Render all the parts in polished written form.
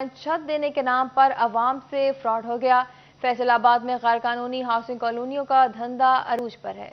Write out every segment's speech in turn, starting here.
چھت دینے کے نام پر عوام سے فراڈ ہو گیا۔ فیصل آباد میں غیر قانونی ہاؤسنگ کالونیوں کا دھندا عروج پر ہے۔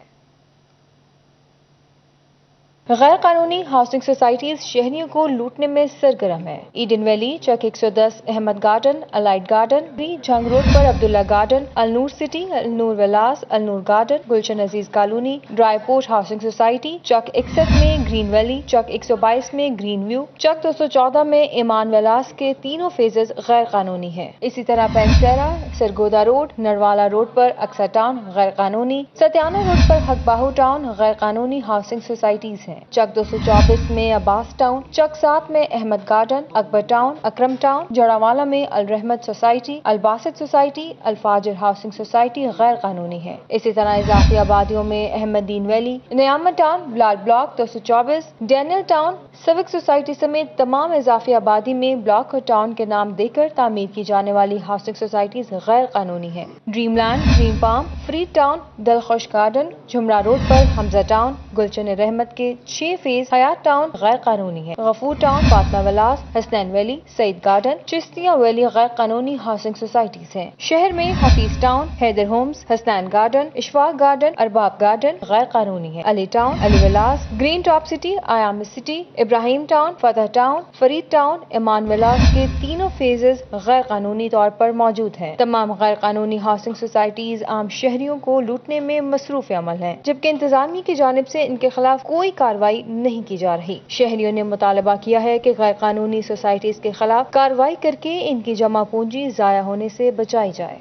غیر قانونی ہاؤسنگ سوسائٹیز شہریوں کو لوٹنے میں سرگرم ہے۔ Eden valley, Chak 110، Ahmed garden, elite garden, Jhang road پر Abdullah garden, Alnoor city, Alnoor villas, Alnoor garden, Gulshan Aziz colony, dry port housing society, Chak 61 میں گرین ویلی، چک 122 میں گرین ویو، چک 214 میں ایمان ولاس کے تینوں فیزز غیر قانونی ہیں۔ اسی طرح پینسیرا، سرگودا روڈ، نروالا روڈ پر اکسا ٹاؤن غیر قانونی، ستیانہ روڈ پر حق باہو ٹاؤن غیر قانونی ہاؤسنگ سوسائٹیز ہیں۔ چک 224 میں عباس ٹاؤن، چک 7 میں Ahmed garden, Akbar town, Akram town, Jaranwala میں Alrehmat society, Albasit society, Alfajar housing society غیر قانونی ہے۔ اسی طرح اضافی آبادیوں میں Ahmed Din valley, Nemat town, Bilal block 224، Daniel town, civic society سمیت تمام اضافی آبادی میں بلاک اور ٹاؤن کے نام دے کر تعمیر کی جانے والی ہاؤسنگ سوسائٹیز غیر قانونی ہیں۔ Dream land, green palm, Farid town, Dilkhush garden, Jhumra road پر حمزہ ٹاؤن، گلشن رحمت کے 6 فیز حیات ٹاؤن غیر قانونی ہے۔ Ghafoor town, Fatima villas, Hasnain valley, Saeed garden, Chishtia valley غیر قانونی ہاؤسنگ سوسائٹیز ہیں۔ شہر میں Hafeez town, Haider homes, Hasnain garden, Ashfaq garden, Arbab garden غیر قانونی ہے۔ Ali town, Ali villas, green top city, Ayam city, Ibrahim town, Fateh town, Farid town, Iman villas کے تینوں فیزز غیر قانونی طور پر موجود ہیں۔ تمام غیر قانونی ہاؤسنگ سوسائٹیز عام شہریوں کو لوٹنے میں مصروف عمل ہیں، جبکہ انتظامیہ کی جانب سے ان کے خلاف کوئی کارروائی نہیں کی جا رہی۔ شہریوں نے مطالبہ کیا ہے کہ غیر قانونی سوسائٹیز کے خلاف کارروائی کر کے ان کی جمع پونجی ضائع ہونے سے بچائی جائے۔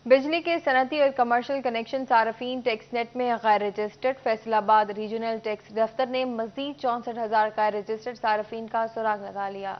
بجلی کے صنعتی اور کمرشل کنیکشن صارفین ٹیکس نیٹ میں غیر رجسٹرڈ، فیصل آباد ریجنل ٹیکس دفتر نے مزید 64,000 غیر رجسٹرڈ صارفین کا سراغ لگا لیا۔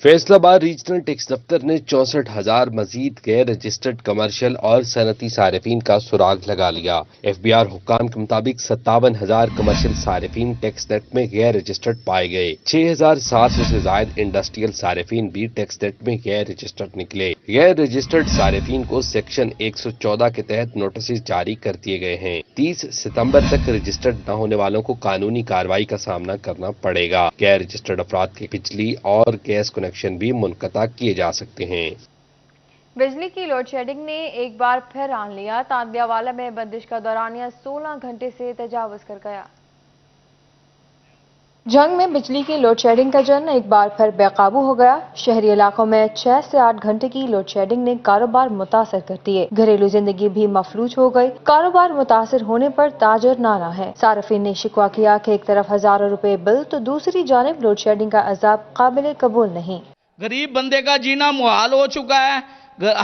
فیصل آباد ریجنل ٹیکس دفتر نے 64,000 مزید غیر رجسٹرڈ کمرشل اور صنعتی صارفین کا سراغ لگا لیا۔ ایف بی آر حکام کے مطابق 57,000 کمرشل صارفین ٹیکس نیٹ میں غیر رجسٹرڈ پائے گئے۔ 6,700 سے زائد انڈسٹریل صارفین بھی ٹیکس نیٹ میں غیر رجسٹرڈ نکلے۔ غیر رجسٹرڈ صارفین کو سیکشن 114 کے تحت نوٹسز جاری کر دیے گئے ہیں۔ 30 ستمبر تک رجسٹرڈ نہ ہونے والوں کو قانونی کارروائی کا سامنا کرنا پڑے گا۔ غیر رجسٹرڈ افراد کے بجلی اور گیس کنیکشن بھی منقطع کیے جا سکتے ہیں۔ بجلی کی لوڈ شیڈنگ نے ایک بار پھر آن لیا۔ تاندیا والا میں بندش کا دورانیہ 16 گھنٹے سے تجاوز کر گیا۔ جنگ میں بجلی کی لوڈ شیڈنگ کا جن ایک بار پھر بے قابو ہو گیا۔ شہری علاقوں میں 6 سے 8 گھنٹے کی لوڈ شیڈنگ نے کاروبار متاثر کر دیے۔ گھریلو زندگی بھی مفلوج ہو گئی۔ کاروبار متاثر ہونے پر تاجر ناراض ہے۔ صارفین نے شکوہ کیا کہ ایک طرف ہزاروں روپے بل تو دوسری جانب لوڈ شیڈنگ کا عذاب قابل قبول نہیں۔ غریب بندے کا جینا محال ہو چکا ہے۔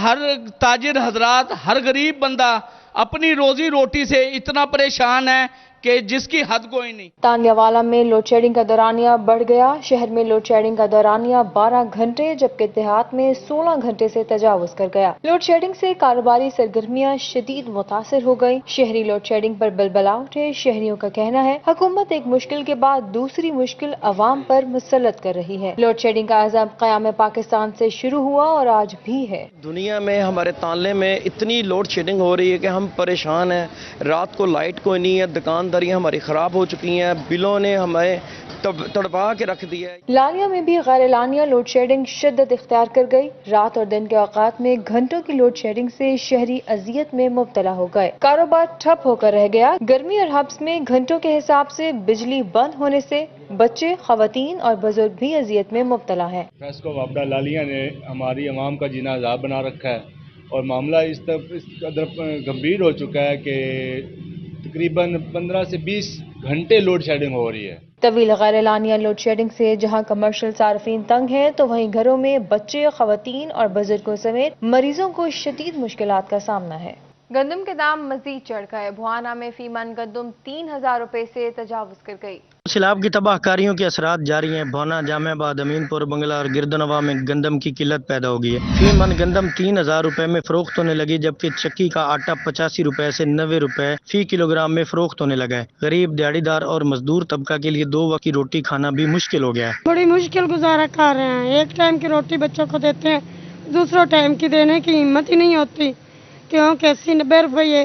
ہر تاجر حضرات، ہر غریب بندہ اپنی روزی روٹی سے اتنا پریشان ہے کہ جس کی حد کوئی نہیں۔ تاندیا والا میں لوڈ شیڈنگ کا دورانیہ بڑھ گیا۔ شہر میں لوڈ شیڈنگ کا دورانیہ 12 گھنٹے جبکہ دیہات میں 16 گھنٹے سے تجاوز کر گیا۔ لوڈ شیڈنگ سے کاروباری سرگرمیاں شدید متاثر ہو گئی۔ شہری لوڈ شیڈنگ پر بلبلا اٹھے۔ شہریوں کا کہنا ہے حکومت ایک مشکل کے بعد دوسری مشکل عوام پر مسلط کر رہی ہے۔ لوڈ شیڈنگ کا عذاب قیام پاکستان سے شروع ہوا اور آج بھی ہے۔ دنیا میں ہمارے تانلے میں اتنی لوڈ شیڈنگ ہو رہی ہے کہ ہم پریشان ہیں۔ رات کو لائٹ کوئی نہیں ہے، دکانداریاں ہماری خراب ہو چکی ہیں، بلوں نے ہمیں تڑپا کے رکھ دیا ہے۔ لالیہ میں بھی غیر اعلانیہ لوڈ شیڈنگ شدت اختیار کر گئی۔ رات اور دن کے اوقات میں گھنٹوں کی لوڈ شیڈنگ سے شہری اذیت میں مبتلا ہو گئے۔ کاروبار ٹھپ ہو کر رہ گیا۔ گرمی اور حبس میں گھنٹوں کے حساب سے بجلی بند ہونے سے بچے، خواتین اور بزرگ بھی اذیت میں مبتلا ہیں۔ فیسکو وابڈہ لالیہ نے ہماری عوام کا جینا عذاب بنا رکھا ہے اور معاملہ اس قدر گمبھیر ہو چکا ہے کہ تقریباً 15 سے 20 گھنٹے لوڈ شیڈنگ ہو رہی ہے۔ طویل غیر اعلانیہ لوڈ شیڈنگ سے جہاں کمرشل صارفین تنگ ہیں تو وہیں گھروں میں بچے، خواتین اور بزرگوں سمیت مریضوں کو شدید مشکلات کا سامنا ہے۔ گندم کے دام مزید چڑھ گئے۔ بھوانا میں فی من گندم 3,000 روپے سے تجاوز کر گئی۔ سیلاب کی تباہ کاریوں کے اثرات جاری ہیں۔ بھونا، جامع آباد، امین پور، بنگلہ اور گردنوا میں گندم کی قلت پیدا ہو گئی ہے۔ فی من گندم 3,000 روپے میں فروخت ہونے لگی جبکہ چکی کا آٹا 85 روپے سے 90 روپے فی کلو گرام میں فروخت ہونے لگا ہے۔ غریب، دیہڑی دار اور مزدور طبقہ کے لیے 2 وقت کی روٹی کھانا بھی مشکل ہو گیا ہے۔ بڑی مشکل گزارا کر رہے ہیں۔ ایک ٹائم کی روٹی بچوں کو دیتے ہیں، دوسروں ٹائم کی دینے کی ہمت ہی نہیں ہوتی کیونکہ 80-90 روپے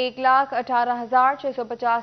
1,18,650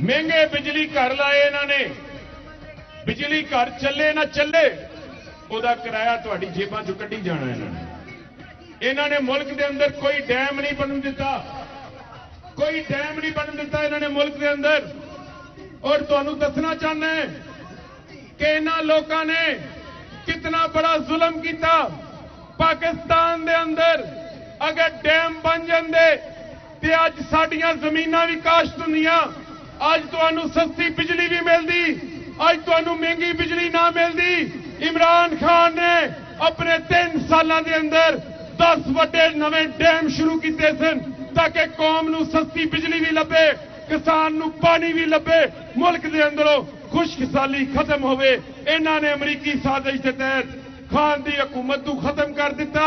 ਮਹਿੰਗੇ ਬਿਜਲੀ ਘਰ ਲਾਏ ਇਹਨਾਂ ਨੇ। ਬਿਜਲੀ ਘਰ ਚੱਲੇ ਨਾ ਚੱਲੇ ਉਹਦਾ ਕਿਰਾਇਆ ਤੁਹਾਡੀ ਜੇਬਾਂ ਚੋਂ ਕੱਢੀ ਜਾਣਾ ਇਹਨਾਂ ਨੇ। ਇਹਨਾਂ ਨੇ ਮੁਲਕ ਦੇ ਅੰਦਰ ਕੋਈ ਡੈਮ ਨਹੀਂ ਬਣਨ ਦਿੱਤਾ, ਕੋਈ ਡੈਮ ਨਹੀਂ ਬਣਨ ਦਿੱਤਾ ਇਹਨਾਂ ਨੇ ਮੁਲਕ ਦੇ ਅੰਦਰ। ਔਰ ਤੁਹਾਨੂੰ ਦੱਸਣਾ ਚਾਹੁੰਦਾ ਕਿ ਇਹਨਾਂ ਲੋਕਾਂ ਨੇ ਕਿਤਨਾ ਬੜਾ ਜ਼ੁਲਮ ਕੀਤਾ। ਪਾਕਿਸਤਾਨ ਦੇ ਅੰਦਰ ਅਗਰ ਡੈਮ ਬਣ ਜਾਂਦੇ ਤੇ ਅੱਜ ਸਾਡੀਆਂ ਜ਼ਮੀਨਾਂ ਵੀ ਕਾਸ਼ਤ ਹੁੰਦੀਆਂ, ਅੱਜ ਤੁਹਾਨੂੰ ਸਸਤੀ ਬਿਜਲੀ ਵੀ ਮਿਲਦੀ, ਅੱਜ ਤੁਹਾਨੂੰ ਮਹਿੰਗੀ ਬਿਜਲੀ ਨਾ ਮਿਲਦੀ। ਇਮਰਾਨ ਖਾਨ ਨੇ ਆਪਣੇ 3 ਸਾਲਾਂ ਦੇ ਅੰਦਰ 10 ਵੱਡੇ ਨਵੇਂ ਡੈਮ ਸ਼ੁਰੂ ਕੀਤੇ ਸਨ ਤਾਂ ਕਿ ਕੌਮ ਨੂੰ ਸਸਤੀ ਬਿਜਲੀ ਵੀ ਲੱਭੇ, ਕਿਸਾਨ ਨੂੰ ਪਾਣੀ ਵੀ ਲੱਭੇ, ਮੁਲਕ ਦੇ ਅੰਦਰੋਂ ਖੁਸ਼ਕਸਾਲੀ ਖਤਮ ਹੋਵੇ। ਇਹਨਾਂ ਨੇ ਅਮਰੀਕੀ ਸਾਜ਼ਿਸ਼ ਦੇ ਤਹਿਤ ਖਾਨ ਦੀ ਹਕੂਮਤ ਨੂੰ ਖਤਮ ਕਰ ਦਿੱਤਾ।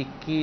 21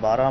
12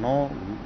9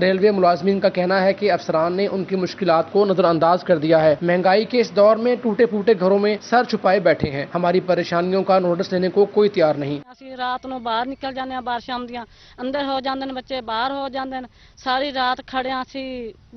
ریلوے ملازمین کا کہنا ہے کہ افسران نے ان کی مشکلات کو نظر انداز کر دیا ہے۔ مہنگائی کے اس دور میں ٹوٹے پھوٹے گھروں میں سر چھپائے بیٹھے ہیں۔ ہماری پریشانیوں کا نوٹس لینے کو کوئی تیار نہیں۔ رات نو باہر نکل جانے بارشاں آندیاں، اندر ہو جاندے بچے، باہر ہو جاندے، ساری رات کھڑے اسی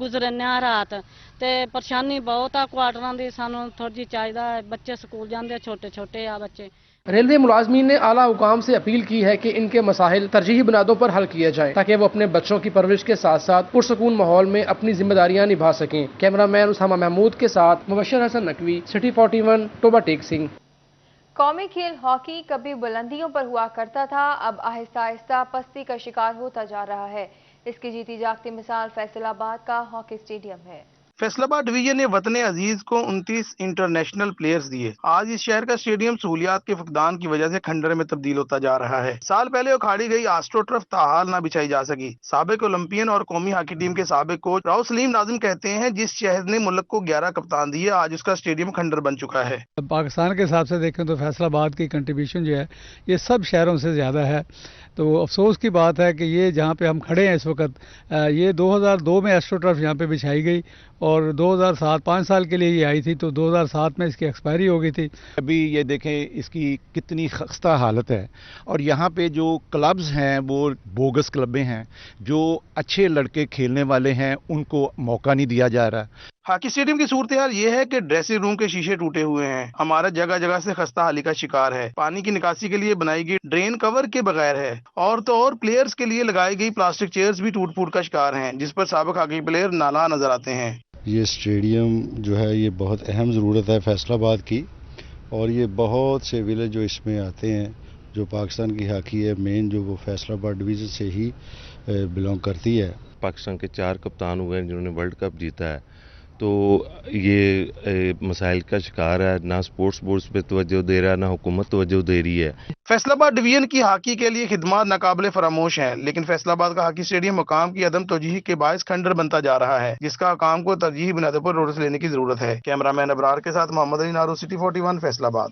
گزرنے رات تے پریشانی بہت آ کوارٹراں دی، سانو تھوڑی جی چاہیے ہے، بچے سکول جاندے چھوٹے چھوٹے آ بچے۔ ریلوے ملازمین نے اعلیٰ حکام سے اپیل کی ہے کہ ان کے مسائل ترجیحی بنیادوں پر حل کیے جائیں تاکہ وہ اپنے بچوں کی پرورش کے ساتھ ساتھ پرسکون ماحول میں اپنی ذمہ داریاں نبھا سکیں۔ کیمرہ مین اسامہ محمود کے ساتھ مبشر حسن نقوی، سٹی 41، ٹوبہ ٹیک سنگھ۔ قومی کھیل ہاکی کبھی بلندیوں پر ہوا کرتا تھا، اب آہستہ آہستہ پستی کا شکار ہوتا جا رہا ہے۔ اس کی جیتی جاگتی مثال فیصل آباد کا ہاکی اسٹیڈیم ہے۔ فیصل آباد ڈویژن نے وطن عزیز کو 29 انٹرنیشنل پلیئرز دیے۔ آج اس شہر کا اسٹیڈیم سہولیات کے فقدان کی وجہ سے کھنڈر میں تبدیل ہوتا جا رہا ہے۔ سال پہلے اکھاڑی گئی آسٹرو ٹرف تاحال نہ بچھائی جا سکی۔ سابق اولمپئن اور قومی ہاکی ٹیم کے سابق کوچ راؤ سلیم ناظم کہتے ہیں جس شہر نے ملک کو 11 کپتان دیے، آج اس کا اسٹیڈیم کھنڈر بن چکا ہے۔ پاکستان کے حساب سے دیکھیں تو فیصل آباد کی کنٹریبیوشن جو ہے یہ سب شہروں سے زیادہ ہے، تو افسوس کی بات ہے کہ یہ جہاں پہ ہم کھڑے ہیں اس وقت، یہ 2002 میں ایسٹرو ٹرف یہاں پہ بچھائی گئی اور 2007 5 سال کے لیے یہ آئی تھی، تو 2007 میں اس کی ایکسپائری ہو گئی تھی۔ ابھی یہ دیکھیں اس کی کتنی خستہ حالت ہے، اور یہاں پہ جو کلبز ہیں وہ بوگس کلبیں ہیں، جو اچھے لڑکے کھیلنے والے ہیں ان کو موقع نہیں دیا جا رہا۔ ہاکی اسٹیڈیم کی صورتحال یہ ہے کہ ڈریسنگ روم کے شیشے ٹوٹے ہوئے ہیں، ہمارا جگہ جگہ سے خستہ حالی کا شکار ہے، پانی کی نکاسی کے لیے بنائی گئی ڈرین کور کے بغیر ہے، اور تو اور پلیئرز کے لیے لگائی گئی پلاسٹک چیئرز بھی ٹوٹ پھوٹ کا شکار ہیں، جس پر سابق ہاکی پلیئر نالاں نظر آتے ہیں۔ یہ اسٹیڈیم جو ہے یہ بہت اہم ضرورت ہے فیصل آباد کی، اور یہ بہت سے ولیج جو اس میں آتے ہیں، جو پاکستان کی ہاکی ہے مین جو وہ فیصل آباد ڈویژن سے ہی بلانگ کرتی ہے۔ پاکستان کے 4 کپتان ہوئے ہیں جنہوں نے ورلڈ کپ جیتا ہے، تو یہ مسائل کا شکار ہے، نہ سپورٹس بورڈز پہ توجہ دے رہا ہے، نہ حکومت توجہ دے رہی ہے۔ فیصل آباد ڈویژن کی ہاکی کے لیے خدمات ناقابل فراموش ہیں، لیکن فیصل آباد کا ہاکی اسٹیڈیم حکام کی عدم توجہی کے باعث کھنڈر بنتا جا رہا ہے، جس کا حکام کو ترجیحی بنیادوں پر نوٹس لینے کی ضرورت ہے۔ کیمرہ مین ابرار کے ساتھ محمد علی نارو، سٹی 41، فیصل آباد۔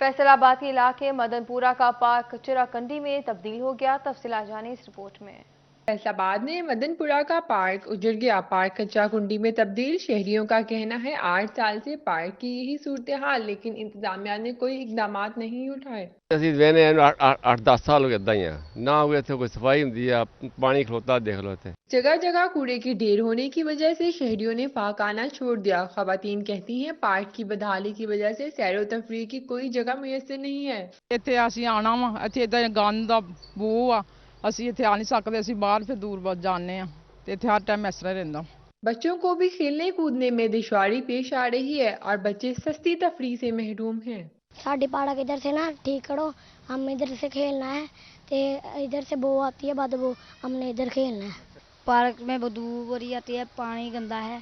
فیصل آباد کے علاقے مدن پورہ کا پارک چرا کنڈی میں تبدیل ہو گیا، تفصیلات جانیں اس رپورٹ میں۔ فیصل آباد میں مدن پورہ کا پارک اجڑ گیا، پارک کچرا کنڈی میں تبدیل۔ شہریوں کا کہنا ہے 8 سال سے پارک کی یہی صورتحال، لیکن انتظامیہ نے کوئی اقدامات نہیں اٹھائے۔ ਅਸੀਂ ਵੇਨੇ 8-10 ਸਾਲ ਹੋ ਗਏ ਇਦਾਂ ਹੀ ਆ, ਨਾ ਕੋਈ ਇੱਥੇ ਕੋਈ ਸਫਾਈ ਹੁੰਦੀ ਆ, ਪਾਣੀ ਖਲੋਤਾ ਦੇਖ ਲਓ ਇੱਥੇ। جگہ جگہ کوڑے کے ڈھیر ہونے کی وجہ سے شہریوں نے پارک آنا چھوڑ دیا۔ خواتین کہتی ہیں پارک کی بدحالی کی وجہ سے سیر و تفریح کی کوئی جگہ میسر نہیں ہے۔ ਇੱਥੇ ਅਸੀਂ ਆਣਾ ਵਾ, ਇੱਥੇ ਇਦਾਂ ਗੰਦ ਦਾ ਬੂ ਆ, ਅਸੀਂ ਇੱਥੇ ਆ ਨਹੀਂ ਸਕਦੇ, ਅਸੀਂ ਬਾਹਰ ਫਿਰ ਦੂਰ ਬਸ ਜਾਂਦੇ ਆ ਤੇ ਇੱਥੇ ਹਰ ਟਾਈਮ ਇਸ ਤਰ੍ਹਾਂ ਰਹਿੰਦਾ۔ بچوں کو بھی کھیلنے کودنے میں دشواری پیش آ رہی ہے اور بچے سستی تفریح سے محروم ہیں۔ ساڑی پارک ادھر سے نا ٹھیک کرو، ہم ادھر سے کھیلنا ہے، تے ادھر سے بو آتی ہے بدبو، ہم نے ادھر کھیلنا ہے۔ پارک میں بدبو بری آتی ہے، پانی گندا ہے،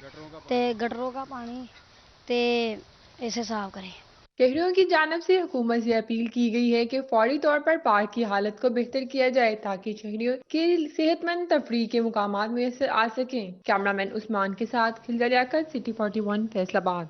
تے گٹروں کا پانی تے اسے صاف کریں۔ شہریوں کی جانب سے حکومت سے اپیل کی گئی ہے کہ فوری طور پر پارک کی حالت کو بہتر کیا جائے تاکہ شہریوں کے صحت مند تفریح کے مقامات میسر آ سکیں۔ کیمرہ مین عثمان کے ساتھ خلدا لیاقت، سٹی 41، فیصل آباد۔